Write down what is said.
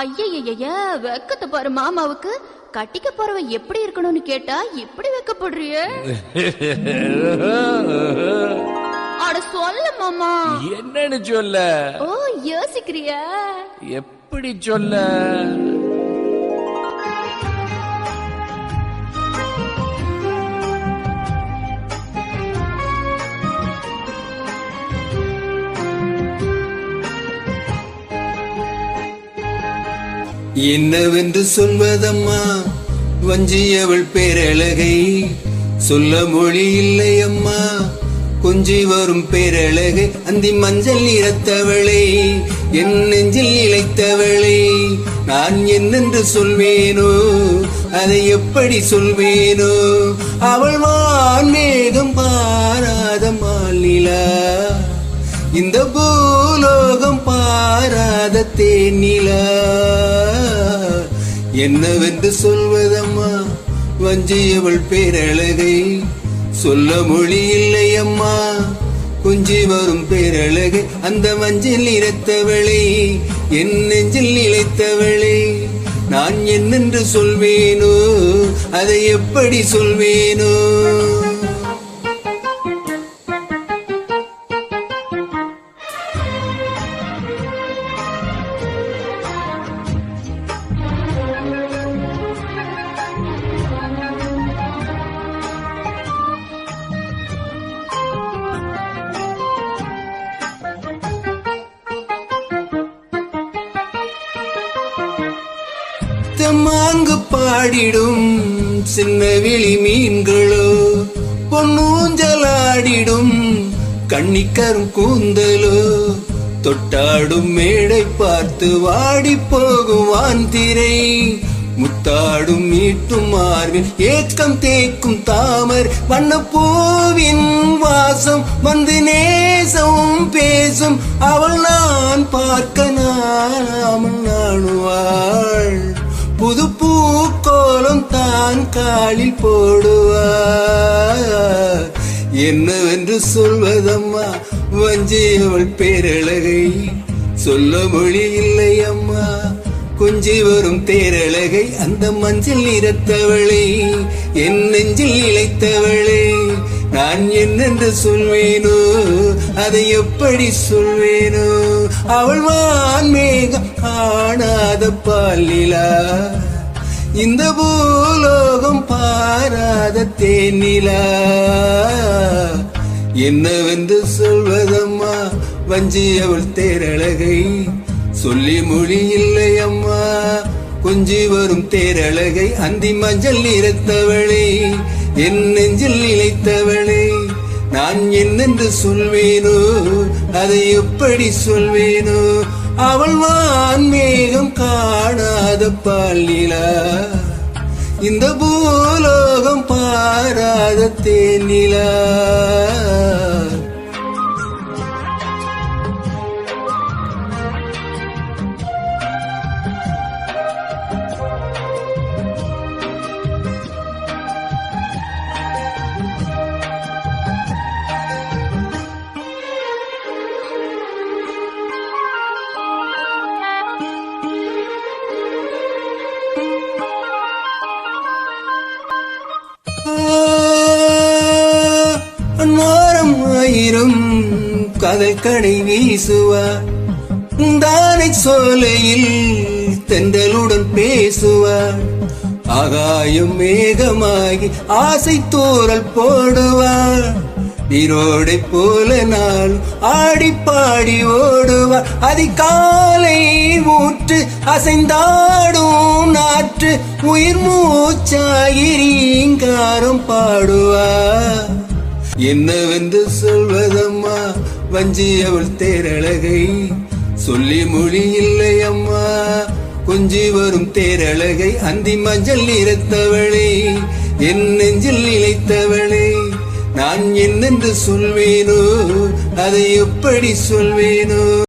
ஐயய்ய வெக்கத்தை பாரு மாமாவுக்கு. கட்டிக்க போறவ எப்படி இருக்கணும்னு கேட்டா இப்படி வெக்கப்படுறிய? அட சொல்ல மாமா. என்னன்னு சொல்ல? ஓ யோசிக்கிறியா? எப்படி சொல்ல? என்னவென்று சொல்வதம்மா வஞ்சியவள் பேரழகை, சொல்ல மொழி இல்லை அம்மா கொஞ்சி வரும் பேரழகை. அந்தி மஞ்சள் நிறத்தவளை, என் நெஞ்சில் இழைத்தவளை, நான் என்னென்று சொல்வேனோ, அதை எப்படி சொல்வேனோ. அவள் வான்மேகம் பாராத மாநிலா, இந்த பூலோகம் பாராத தேனிலா. என்னவென்று சொல்வதம்மா வஞ்சியவள் பேரழகை, சொல்ல மொழி இல்லை அம்மா கொஞ்சி வரும் பேரழகை. அந்த மஞ்சள் நிறத்தவளை, என் நெஞ்சில் நிலைத்தவளை, நான் என்னென்று சொல்வேனோ, அதை எப்படி சொல்வேனோ. மாங்கு பாடிடும் சின்ன விழி மீன்களோ, பொன்னூஞ்சலாடிடும் கண்ணிக்கரும் கூந்தலோ, தொட்டாடும் மேடை பார்த்து வாடி போகும் வான்திரை, முத்தாடும் மீட்டும் மார்பின் ஏக்கம் தேக்கும் தாமர், வண்ணப்பூவின் வாசம் வந்து நேசம் பேசும். அவள் நான் பார்க்க நாமல் நாணுவாள், புது பூக்கோலம் தான் காலில் போடுவார். என்னவென்று சொல்வதம்மா வஞ்சியவள் பேரழகை, சொல்ல மொழி இல்லை அம்மா கொஞ்சி வரும் தேரழகை. அந்த மஞ்சள் நிறத்தவளை, என் நெஞ்சில் இழைத்தவளை, நான் என்னென்று சொல்வேனோ, அதை எப்படி சொல்வேனோ. அவள் வான்மேகம் காணாத பாலிலா, இந்த பூலோகம் பாராத தேனிலா. என்னவென்று சொல்வதம்மா வஞ்சியவள் தேரழகை, சொல்லி மொழி இல்லை அம்மா கொஞ்சி வரும் தேரழகை. அந்தி மஞ்சள் நிறத்தவளை, என் நெஞ்சில் நிலைத்தவளை, நான் என்னென்று சொல்வேனோ, அதை எப்படி சொல்வேனோ. அவள் வான்மேகம் காணாத பாலிலா, இந்த பூலோகம் பாராத தேனிலா. ஆயிரம் கதல் கடை வீசுவார், தானை சோலையில் தென்றலுடன் பேசுவார், ஆகாயம் மேகமாகி ஆசை தூரல் போடுவார், நீரோடை போல நாள் ஆடி பாடி ஓடுவார். அதிகாலை ஊற்று அசைந்தாடும் நாற்று, உயிர் மூச்சாயிரீங்காரம் பாடுவார். என்னவென்று சொல்வதம்மா வஞ்சியவள் தேரழகை, சொல்லி மொழி இல்லை அம்மா கொஞ்சி வரும் தேரழகை. அந்தி மஞ்சள் நிறத்தவளை, என் நெஞ்சில் நிலைத்தவளை, நான் என்னென்று சொல்வேனோ, அதை எப்படி சொல்வேனோ.